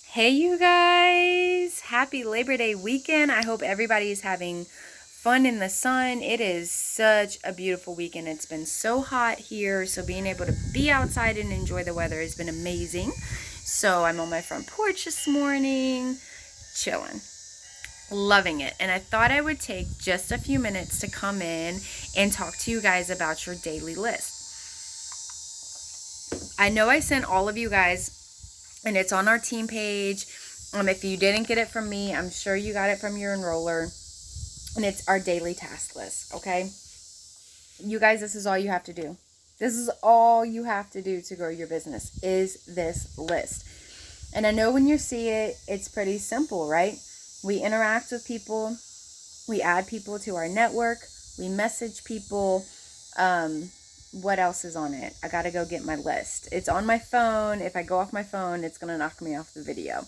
Hey, you guys! Happy Labor Day weekend. I hope everybody is having fun in the sun. It is such a beautiful weekend. It's been so hot here, so being able to be outside and enjoy the weather has been amazing. So I'm on my front porch this morning, chilling, loving it. And I thought I would take just a few minutes to come in and talk to you guys about your daily list. I know I sent all of you guys, and it's on our team page. If you didn't get it from me, I'm sure you got it from your enroller. And it's our daily task list, okay? You guys, this is all you have to do. This is all you have to do to grow your business is this list. And I know when you see it, it's pretty simple, right? We interact with people. We add people to our network. We message people. What else is on it? I gotta go get my list. It's on my phone. If I go off my phone, it's gonna knock me off the video.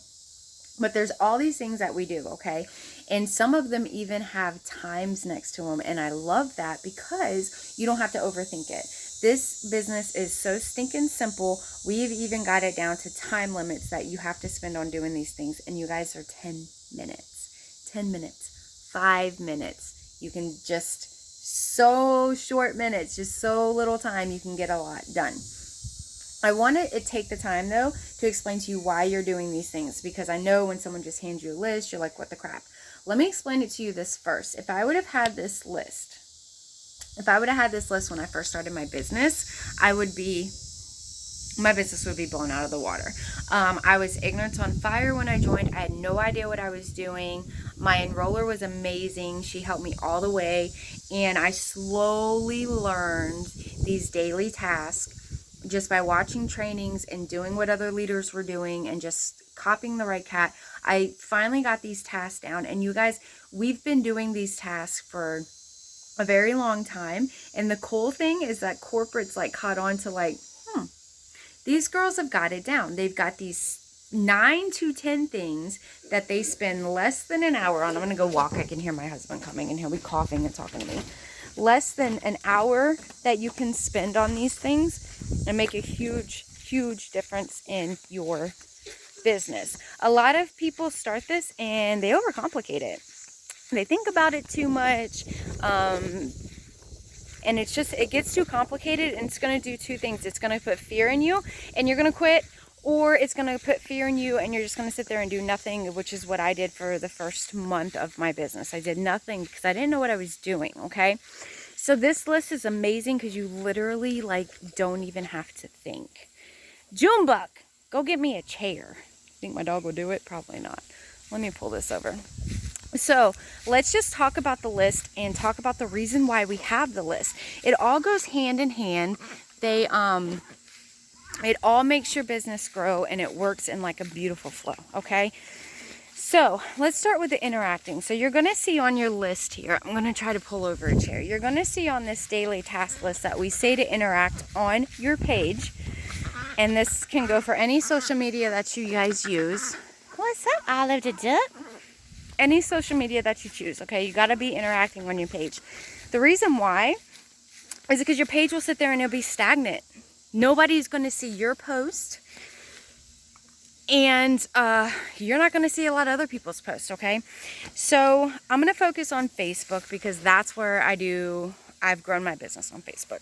But there's all these things that we do, okay? And some of them even have times next to them. And I love that because you don't have to overthink it. This business is so stinking simple. We've even got it down to time limits that you have to spend on doing these things. And you guys are 10 minutes, 10 minutes, 5 minutes. You can just so short minutes, just so little time, you can get a lot done. I want to take the time, though, to explain to you why you're doing these things, because I know when someone just hands you a list, you're like, what the crap? Let me explain it to you this first. If I would have had this list when I first started my business, my business would be blown out of the water. I was ignorance on fire when I joined. I had no idea what I was doing. My enroller was amazing. She helped me all the way. And I slowly learned these daily tasks just by watching trainings and doing what other leaders were doing and just copying the right cat. I finally got these tasks down. And you guys, we've been doing these tasks for a very long time. And the cool thing is that corporate's like caught on to like, these girls have got it down. They've got these 9 to 10 things that they spend less than an hour on. I'm going to go walk. I can hear my husband coming and he'll be coughing and talking to me. Less than an hour that you can spend on these things and make a huge, huge difference in your business. A lot of people start this and they overcomplicate it. They think about it too much. And it gets too complicated, and it's going to do two things. It's going to put fear in you and you're going to quit, or it's going to put fear in you and you're just going to sit there and do nothing, which is what I did for the first month of my business. I did nothing because I didn't know what I was doing, okay? So this list is amazing because you literally don't even have to think. Junebug, go get me a chair. Think my dog will do it? Probably not. Let me pull this over. So let's just talk about the list and talk about the reason why we have the list. It all goes hand in hand. It all makes your business grow, and it works in like a beautiful flow, okay? So let's start with the interacting. So you're going to see on your list here, I'm going to try to pull over a chair. You're going to see on this daily task list that we say to interact on your page. And this can go for any social media that you guys use. What's up, Olive the Duck? Any social media that you choose, okay? You got to be interacting on your page. The reason why is because your page will sit there and it'll be stagnant. Nobody's going to see your post, and you're not going to see a lot of other people's posts, okay? So I'm going to focus on Facebook because that's where I've grown my business on Facebook.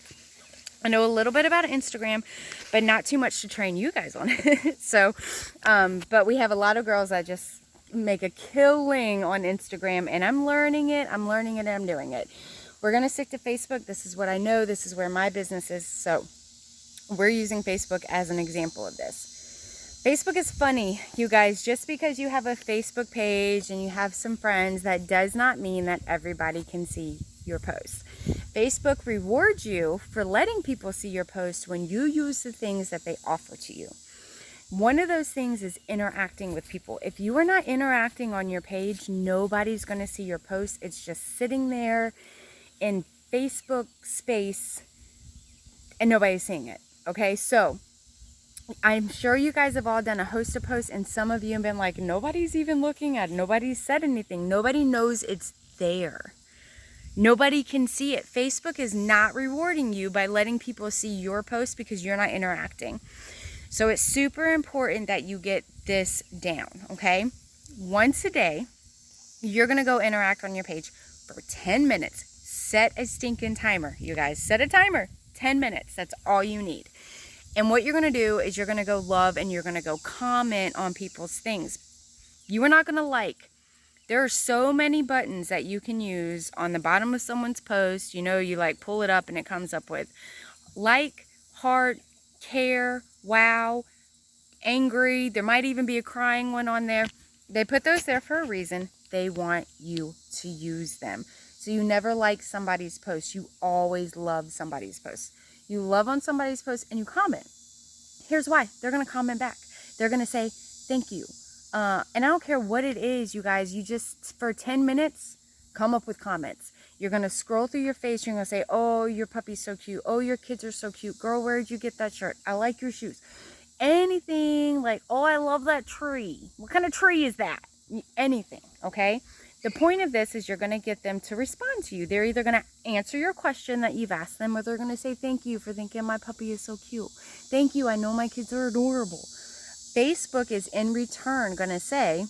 I know a little bit about Instagram, but not too much to train you guys on it. So, but we have a lot of girls that just make a killing on Instagram, and I'm learning it, and I'm doing it. We're going to stick to Facebook. This is what I know. This is where my business is. So we're using Facebook as an example of this. Facebook is funny, you guys. Just because you have a Facebook page and you have some friends, that does not mean that everybody can see your posts. Facebook rewards you for letting people see your posts when you use the things that they offer to you. One of those things is interacting with people. If you are not interacting on your page, nobody's going to see your post. It's just sitting there in Facebook space and nobody's seeing it. Okay, so I'm sure you guys have all done a host of posts, and some of you have been like, nobody's even looking at it. Nobody's said anything. Nobody knows it's there. Nobody can see it. Facebook is not rewarding you by letting people see your post because you're not interacting. So it's super important that you get this down, okay? Once a day, you're going to go interact on your page for 10 minutes. Set a stinking timer, you guys. Set a timer. 10 minutes. That's all you need. And what you're going to do is you're going to go love and you're going to go comment on people's things. You are not going to like. There are so many buttons that you can use on the bottom of someone's post. You know, you like pull it up and it comes up with like, heart, care, wow, angry. There might even be a crying one on there. They put those there for a reason. They want you to use them. So you never like somebody's post. You always love somebody's post. You love on somebody's post and you comment. Here's why. They're going to comment back. They're going to say, thank you. And I don't care what it is, you guys. You just, for 10 minutes, come up with comments. You're going to scroll through your face. You're going to say, oh, your puppy's so cute. Oh, your kids are so cute. Girl, where did you get that shirt? I like your shoes. Anything like, oh, I love that tree. What kind of tree is that? Anything, okay? The point of this is you're going to get them to respond to you. They're either going to answer your question that you've asked them, or they're going to say, thank you for thinking my puppy is so cute. Thank you. I know my kids are adorable. Facebook is in return going to say,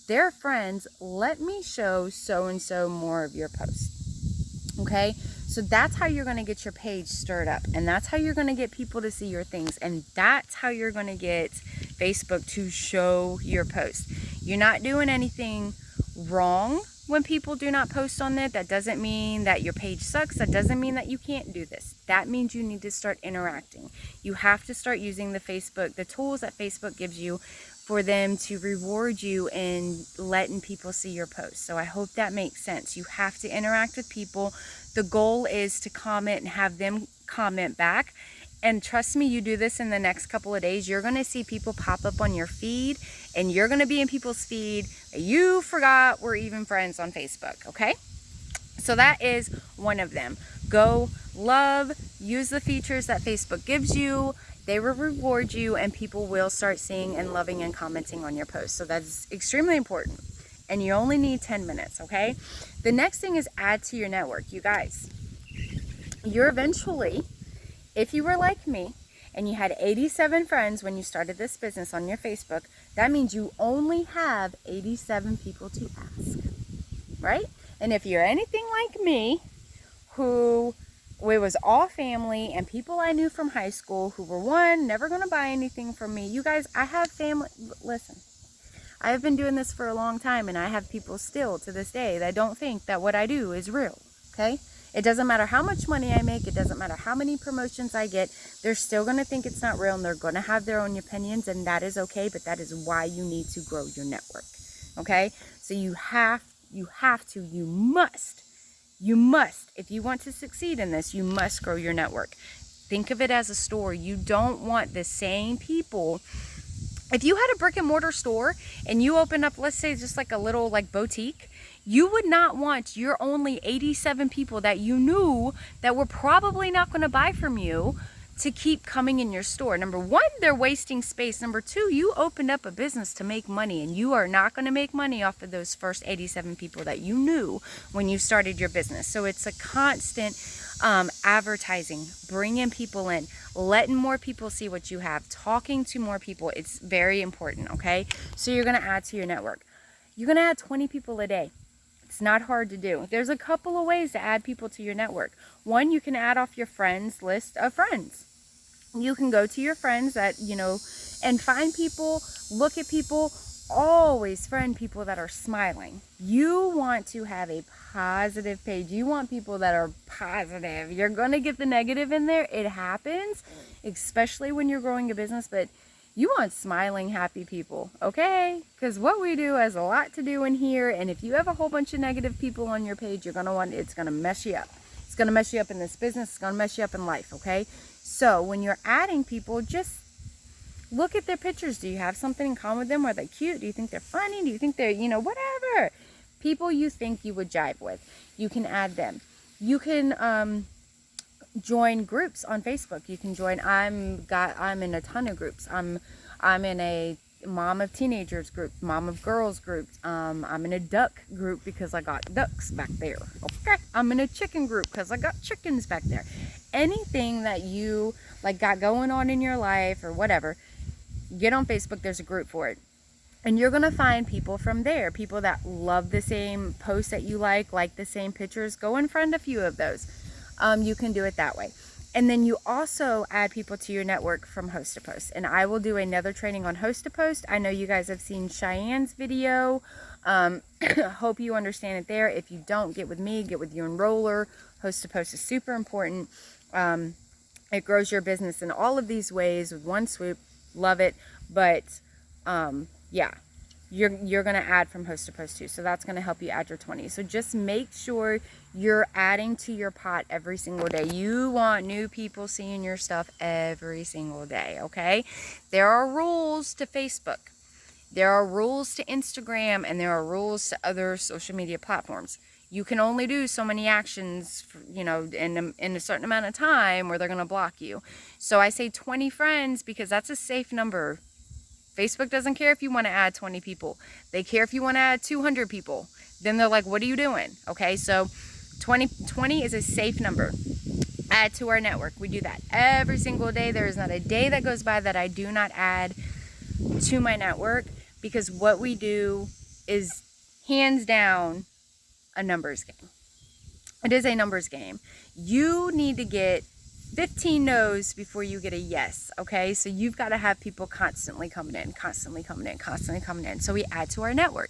they're friends. Let me show so-and-so more of your posts. Okay? So that's how you're going to get your page stirred up. And that's how you're going to get people to see your things. And that's how you're going to get Facebook to show your post. You're not doing anything wrong when people do not post on it. That doesn't mean that your page sucks. That doesn't mean that you can't do this. That means you need to start interacting. You have to start using the tools that Facebook gives you for them to reward you in letting people see your posts. So I hope that makes sense. You have to interact with people. The goal is to comment and have them comment back. And trust me, you do this in the next couple of days, you're going to see people pop up on your feed, and you're going to be in people's feed that you forgot were even friends on Facebook, okay? So that is one of them. Go love, use the features that Facebook gives you. They will reward you, and people will start seeing and loving and commenting on your posts. So that's extremely important. And you only need 10 minutes, okay? The next thing is add to your network. You guys, you're eventually, if you were like me and you had 87 friends when you started this business on your Facebook, that means you only have 87 people to ask, right? And if you're anything like me, who it was all family and people I knew from high school who were never going to buy anything from me. You guys, I have family. Listen, I have been doing this for a long time, and I have people still to this day that don't think that what I do is real, okay? It doesn't matter how much money I make. It doesn't matter how many promotions I get. They're still going to think it's not real, and they're going to have their own opinions, and that is okay, but that is why you need to grow your network, okay? So you must, if you want to succeed in this, you must grow your network. Think of it as a store. You don't want the same people. If you had a brick and mortar store and you opened up, let's say just like a little like boutique, you would not want your only 87 people that you knew that were probably not going to buy from you to keep coming in your store. Number one, they're wasting space. Number two, you opened up a business to make money, and you are not going to make money off of those first 87 people that you knew when you started your business. So it's a constant advertising, bringing people in, letting more people see what you have, talking to more people. It's very important, okay? So you're going to add to your network. You're going to add 20 people a day. It's not hard to do. There's a couple of ways to add people to your network. One, you can add off your friends list of friends. You can go to your friends that, and find people, look at people, always friend people that are smiling. You want to have a positive page. You want people that are positive. You're going to get the negative in there. It happens, especially when you're growing a business, but you want smiling, happy people, okay? Because what we do has a lot to do in here, and if you have a whole bunch of negative people on your page, it's going to mess you up. It's going to mess you up in this business. It's going to mess you up in life, okay? So when you're adding people, just look at their pictures. Do you have something in common with them? Are they cute? Do you think they're funny? Do you think they're, whatever. People you think you would jive with, you can add them. You can join groups on Facebook. You can join, I'm in a ton of groups. I'm in a mom of teenagers group, mom of girls group. I'm in a duck group because I got ducks back there. Okay. I'm in a chicken group because I got chickens back there. Anything that you got going on in your life or whatever, Get on Facebook. There's a group for it. And you're going to find people from there, people that love the same posts that you like the same pictures. Go and friend a few of those. You can do it that way. And then you also add people to your network from Host to Post. And I will do another training on Host to Post. I know you guys have seen Cheyenne's video. Hope you understand it there. If you don't, get with me, get with your enroller. Host to Post is super important. It grows your business in all of these ways with one swoop. Love it. But yeah, you're going to add from Host to Post too. So that's going to help you add your 20. So just make sure you're adding to your pot every single day. You want new people seeing your stuff every single day, okay? There are rules to Facebook. There are rules to Instagram, and there are rules to other social media platforms. You can only do so many actions, in a certain amount of time, where they're going to block you. So I say 20 friends because that's a safe number. Facebook doesn't care if you want to add 20 people. They care if you want to add 200 people. Then they're like, what are you doing? Okay, so 20 is a safe number. Add to our network. We do that every single day. There is not a day that goes by that I do not add to my network, because what we do is hands down a numbers game. It is a numbers game. You need to get 15 no's before you get a yes, okay? So you've got to have people constantly coming in. So we add to our network.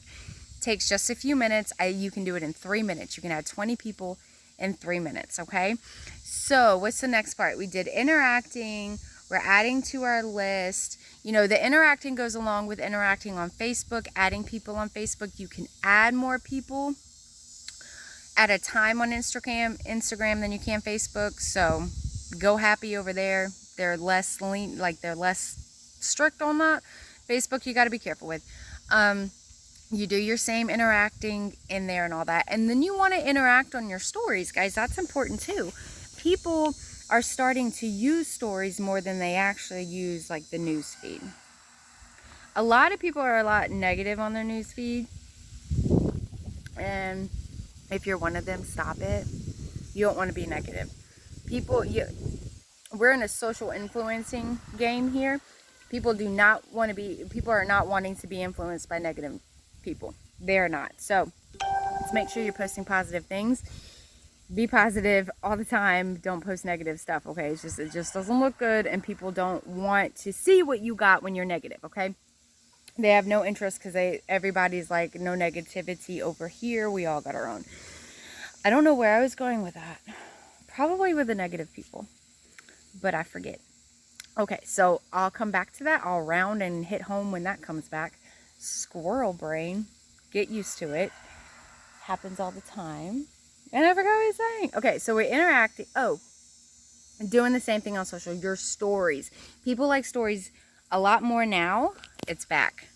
It takes just a few minutes. You can do it in 3 minutes. You can add 20 people in 3 minutes, okay? So what's the next part? We did interacting. We're adding to our list. The interacting goes along with interacting on Facebook, adding people on Facebook. You can add more people at a time on Instagram than you can Facebook. So Go Happy over there. They're less they're less strict on that. Facebook, you got to be careful with. You do your same interacting in there and all that. And then you want to interact on your stories, guys. That's important too. People are starting to use stories more than they actually use the news feed. A lot of people are a lot negative on their news feed. And if you're one of them, stop it. You don't want to be negative. We're in a social influencing game here. People are not wanting to be influenced by negative people. They're not. So let's make sure you're posting positive things. Be positive all the time. Don't post negative stuff, okay? It just doesn't look good, and people don't want to see what you got when you're negative, okay? They have no interest because everybody's like, no negativity over here. We all got our own. I don't know where I was going with that. Probably with the negative people, but I forget. Okay, so I'll come back to that. I'll round and hit home when that comes back. Squirrel brain. Get used to it. Happens all the time. And I forgot what I was saying. Okay, so we're interacting. Doing the same thing on social. Your stories. People like stories a lot more now. It's back.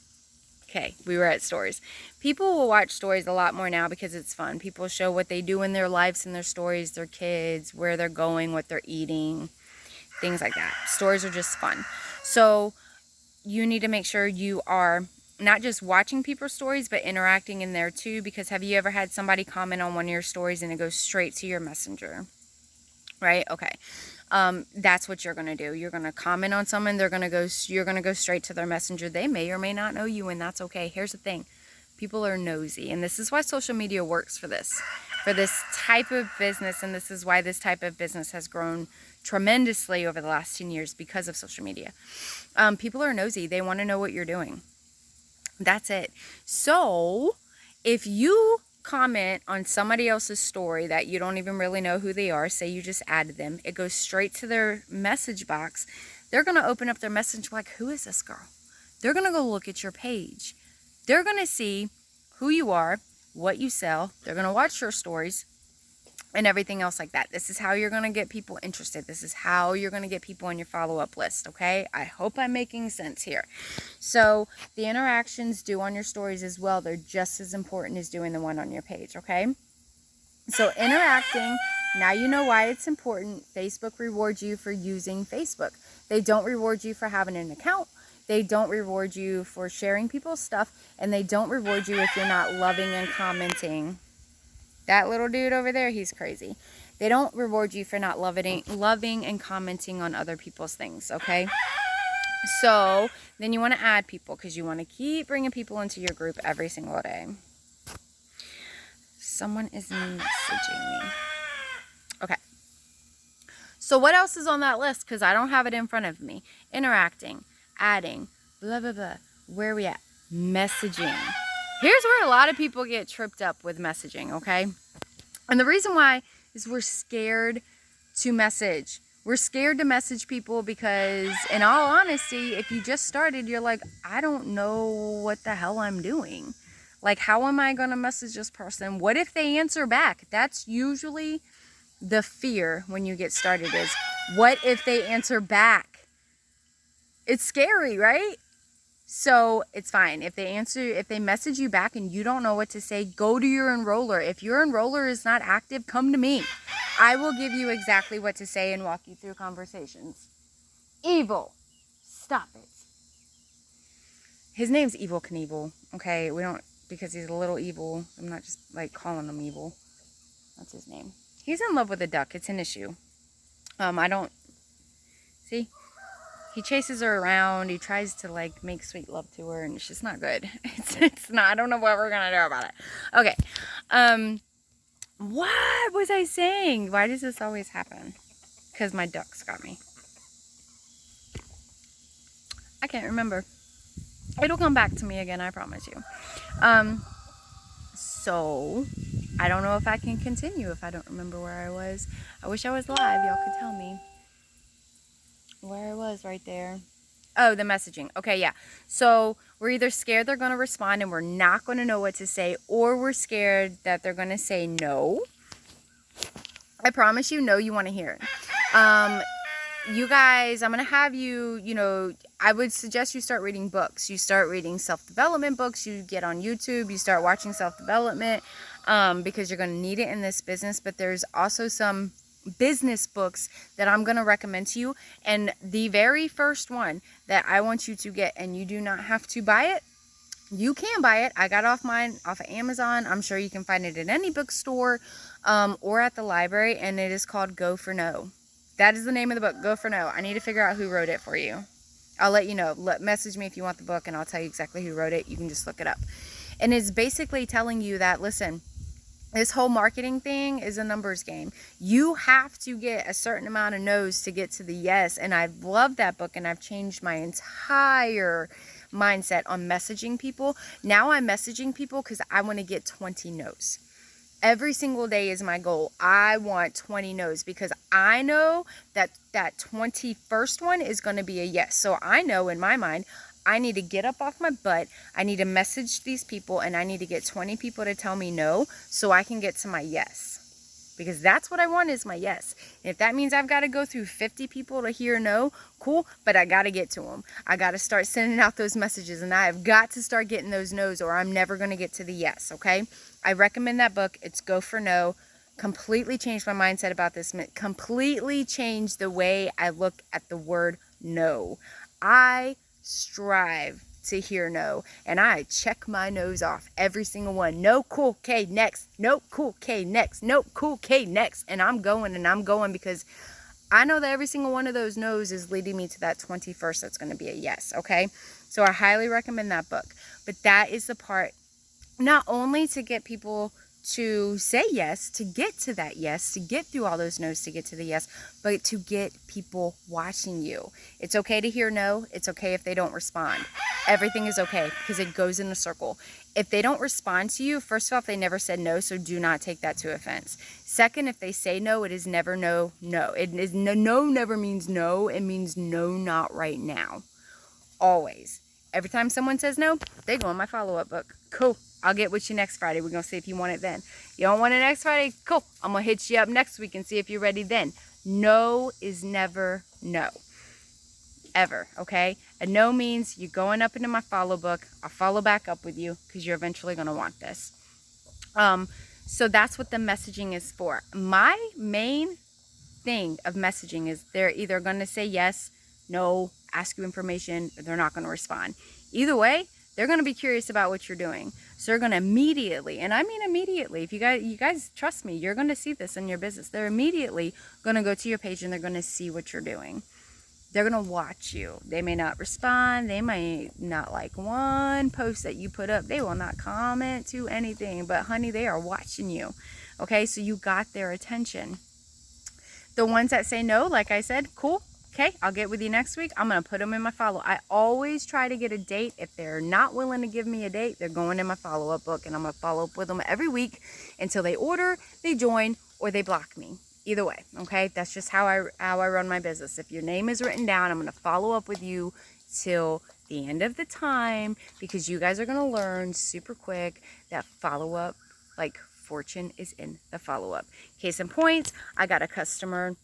Okay, we were at stories. People will watch stories a lot more now because it's fun. People show what they do in their lives and their stories, their kids, where they're going, what they're eating, things like that. Stories are just fun. So you need to make sure you are not just watching people's stories, but interacting in there too. Because have you ever had somebody comment on one of your stories and it goes straight to your messenger? Right? Okay. That's what you're going to do. You're going to comment on someone. You're going to go straight to their messenger. They may or may not know you, and that's okay. Here's the thing. People are nosy, and this is why social media works for this type of business, and this is why this type of business has grown tremendously over the last 10 years because of social media. People are nosy. They want to know what you're doing. That's it. So if you comment on somebody else's story that you don't even really know who they are, say you just added them, it goes straight to their message box. They're going to open up their message like, who is this girl? They're going to go look at your page. They're going to see who you are, what you sell. They're going to watch your stories and everything else like that. This is how you're going to get people interested. This is how you're going to get people on your follow-up list, okay? I hope I'm making sense here. So the interactions due on your stories as well, they're just as important as doing the one on your page, okay? So interacting, now you know why it's important. Facebook rewards you for using Facebook. They don't reward you for having an account. They don't reward you for sharing people's stuff. And they don't reward you if you're not loving and commenting. That little dude over there, he's crazy. They don't reward you for not loving and commenting on other people's things, okay? So then you want to add people because you want to keep bringing people into your group every single day. Someone is messaging me. Okay. So what else is on that list? Because I don't have it in front of me. Interacting, adding, blah, blah, blah. Where are we at? Messaging. Here's where a lot of people get tripped up with messaging, okay? And the reason why is we're scared to message. We're scared to message people because, in all honesty, if you just started, you're like, I don't know what the hell I'm doing. Like, how am I going to message this person? What if they answer back? That's usually the fear when you get started is, what if they answer back? It's scary, right? So it's fine. If they message you back and you don't know what to say, go to your enroller. If your enroller is not active, come to me. I will give you exactly what to say and walk you through conversations. Evil. Stop it. His name's Evel Knievel. Okay, we don't, because he's a little evil. I'm not just like calling him evil. That's his name. He's in love with a duck. It's an issue. See? He chases her around. He tries to like make sweet love to her, and it's just not good. It's not. I don't know what we're gonna do about it. Okay. What was I saying? Why does this always happen? Because my ducks got me. I can't remember. It'll come back to me again, I promise you. So I don't know if I can continue if I don't remember where I was. I wish I was live. Y'all could tell me where I was right there. Oh, the messaging. Okay, yeah. So we're either scared they're going to respond and we're not going to know what to say, or we're scared that they're going to say no. I promise you, no, you want to hear it. You guys, I'm going to have you, I would suggest you start reading books. You start reading self-development books. You get on YouTube. You start watching self-development because you're going to need it in this business. But there's also some business books that I'm going to recommend to you. And the very first one that I want you to get, and you do not have to buy it. You can buy it. I got mine off of Amazon. I'm sure you can find it at any bookstore or at the library. And it is called Go for No. That is the name of the book, Go for No. I need to figure out who wrote it for you. I'll let you know. Message me if you want the book, and I'll tell you exactly who wrote it. You can just look it up. And it's basically telling you that, listen, this whole marketing thing is a numbers game. You have to get a certain amount of no's to get to the yes. And I love that book, and I've changed my entire mindset on messaging people. Now I'm messaging people because I want to get 20 no's. Every single day is my goal. I want 20 no's because I know that 21st one is going to be a yes. So I know in my mind, I need to get up off my butt. I need to message these people, and I need to get 20 people to tell me no so I can get to my yes. Because that's what I want is my yes. And if that means I've got to go through 50 people to hear no, cool, but I got to get to them. I got to start sending out those messages, and I have got to start getting those no's, or I'm never going to get to the yes, okay? I recommend that book. It's Go for No. Completely changed my mindset about this. Completely changed the way I look at the word no. I strive to hear no, and I check my no's off, every single one. No, cool, okay, next. No, cool, okay, next. No, cool, okay, next. And I'm going because I know that every single one of those no's is leading me to that 21st that's going to be a yes, okay? So I highly recommend that book. But that is the part, not only to get people to say yes, to get to that yes, to get through all those no's to get to the yes, but to get people watching you. It's okay to hear no. It's okay if they don't respond. Everything is okay because it goes in a circle. If they don't respond to you, first of all, if they never said no, so do not take that to offense. Second, if they say no, it is never no, no. It is no never means no. It means no, not right now. Always. Every time someone says no, they go in my follow-up book. Cool. I'll get with you next Friday. We're going to see if you want it then. You don't want it next Friday? Cool. I'm going to hit you up next week and see if you're ready then. No is never no. Ever, okay? A no means you're going up into my follow book. I'll follow back up with you because you're eventually going to want this. So that's what the messaging is for. My main thing of messaging is they're either going to say yes, no, ask you information, or they're not going to respond. Either way, they're going to be curious about what you're doing. So they're going to immediately, and I mean immediately, if you guys trust me, you're going to see this in your business. They're immediately going to go to your page and they're going to see what you're doing. They're going to watch you. They may not respond. They may not like one post that you put up. They will not comment to anything. But honey, they are watching you. Okay, so you got their attention. The ones that say no, like I said, cool. Okay, I'll get with you next week. I'm going to put them in my follow. I always try to get a date. If they're not willing to give me a date, they're going in my follow-up book. And I'm going to follow up with them every week until they order, they join, or they block me. Either way, okay? That's just how I run my business. If your name is written down, I'm going to follow up with you till the end of the time, because you guys are going to learn super quick that follow-up, like fortune is in the follow-up. Case in point, I got a customer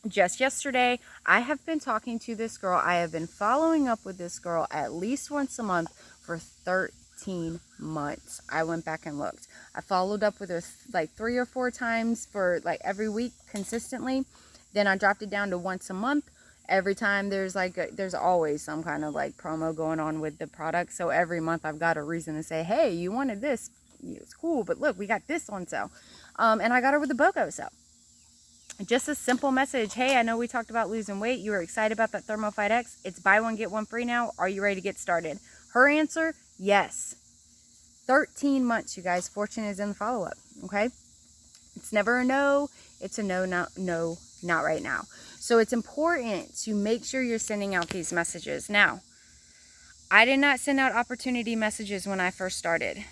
just yesterday. I have been talking to this girl. I have been following up with this girl at least once a month for 13 months. I went back and looked. I followed up with her like 3 or 4 times for like every week consistently. Then I dropped it down to once a month. Every time there's there's always some kind of like promo going on with the product. So every month I've got a reason to say, hey, you wanted this. It's cool, but look, we got this on sale. And I got her with a BOGO sale. Just a simple message. Hey, I know we talked about losing weight. You were excited about that ThermoFight X. It's buy one, get one free now. Are you ready to get started? Her answer, yes. 13 months, you guys. Fortune is in the follow-up, okay? It's never a no. It's a no, not right now. So it's important to make sure you're sending out these messages. Now, I did not send out opportunity messages when I first started.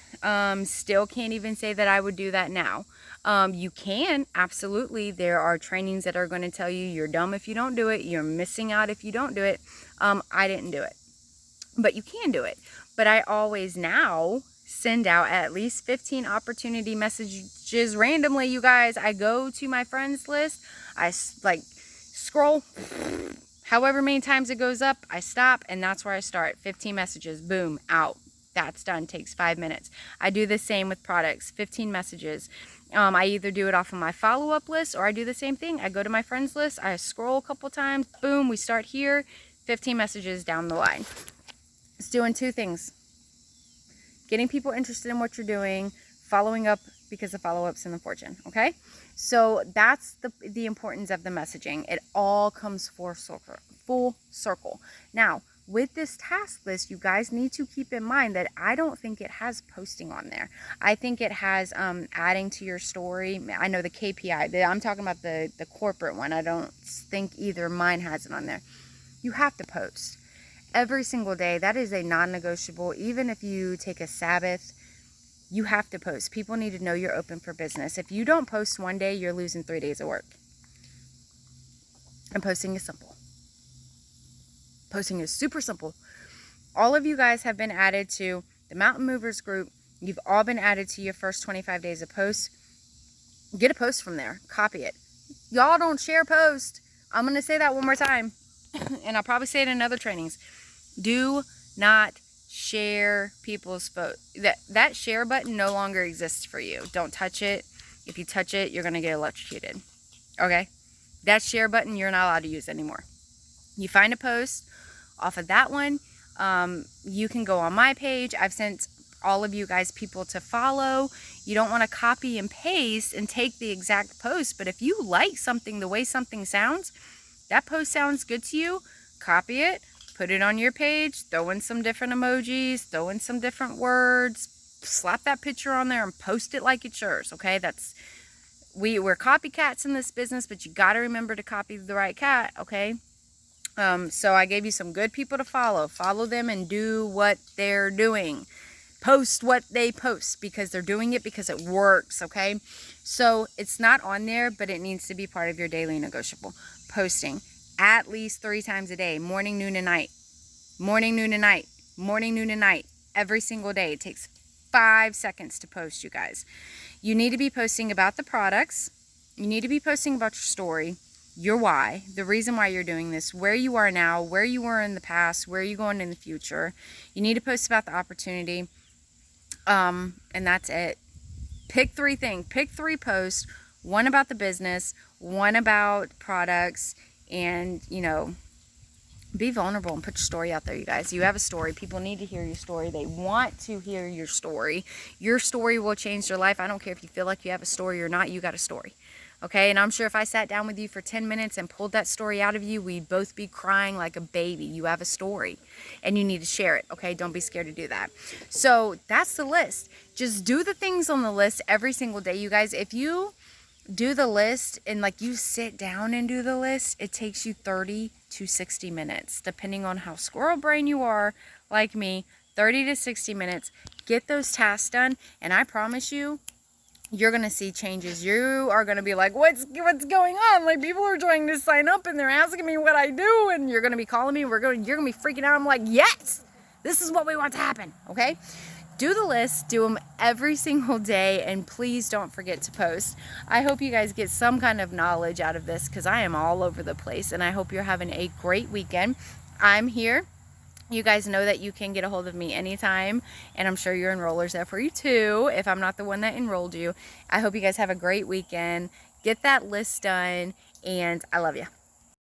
Still can't even say that I would do that now. You can, absolutely. There are trainings that are going to tell you you're dumb if you don't do it. You're missing out if you don't do it. I didn't do it. But you can do it. But I always now send out at least 15 opportunity messages randomly, you guys. I go to my friends list. I like scroll. However many times it goes up, I stop, and that's where I start. 15 messages, boom, out. That's done. Takes 5 minutes. I do the same with products. 15 messages. I either do it off of my follow-up list, or I do the same thing. I go to my friends list. I scroll a couple times. Boom, we start here. 15 messages down the line. It's doing 2 things. Getting people interested in what you're doing. Following up, because the follow-up's in the fortune. Okay? So that's the importance of the messaging. It all comes full circle. Now, with this task list, you guys need to keep in mind that I don't think it has posting on there. I think it has adding to your story. I know the KPI. I'm talking about the corporate one. I don't think either mine has it on there. You have to post every single day. That is a non-negotiable. Even if you take a Sabbath, you have to post. People need to know you're open for business. If you don't post one day, you're losing 3 days of work. And posting is simple. Posting is super simple. All of you guys have been added to the Mountain Movers group. You've all been added to your first 25 days of posts. Get a post from there. Copy it. Y'all don't share post. I'm going to say that one more time. And I'll probably say it in other trainings. Do not share people's posts. That share button no longer exists for you. Don't touch it. If you touch it, you're going to get electrocuted. Okay? That share button you're not allowed to use anymore. You find a post off of that one. You can go on my page. I've sent all of you guys people to follow. You don't want to copy and paste and take the exact post, but if you like something, the way something sounds, that post sounds good to you, copy it, put it on your page, throw in some different emojis, throw in some different words, slap that picture on there and post it like it's yours. Okay, we're copycats in this business, but you got to remember to copy the right cat. Okay. So I gave you some good people to follow. Follow them and do what they're doing. Post what they post, because they're doing it because it works, okay? So it's not on there, but it needs to be part of your daily negotiable. Posting at least 3 times a day, morning, noon, and night. Morning, noon, and night. Morning, noon, and night. Every single day. It takes 5 seconds to post, you guys. You need to be posting about the products. You need to be posting about your story. Your why, the reason why you're doing this, where you are now, where you were in the past, where you're going in the future. You need to post about the opportunity. And that's it. Pick 3 things. Pick 3 posts. 1 about the business, 1 about products, and, be vulnerable and put your story out there, you guys. You have a story. People need to hear your story. They want to hear your story. Your story will change their life. I don't care if you feel like you have a story or not. You got a story. Okay, and I'm sure if I sat down with you for 10 minutes and pulled that story out of you, we'd both be crying like a baby. You have a story and you need to share it. Okay, don't be scared to do that. So that's the list. Just do the things on the list every single day, you guys. If you do the list and like you sit down and do the list, it takes you 30 to 60 minutes, depending on how squirrel brain you are, like me. 30 to 60 minutes. Get those tasks done, and I promise you, you're going to see changes. You are going to be like, what's going on? Like, people are trying to sign up and they're asking me what I do, and you're going to be calling me. You're going to be freaking out. I'm like, yes, this is what we want to happen. Okay. Do the list, do them every single day, and please don't forget to post. I hope you guys get some kind of knowledge out of this, because I am all over the place, and I hope you're having a great weekend. I'm here. You guys know that you can get a hold of me anytime, and I'm sure your enroller's there for you too, if I'm not the one that enrolled you. I hope you guys have a great weekend. Get that list done, and I love you.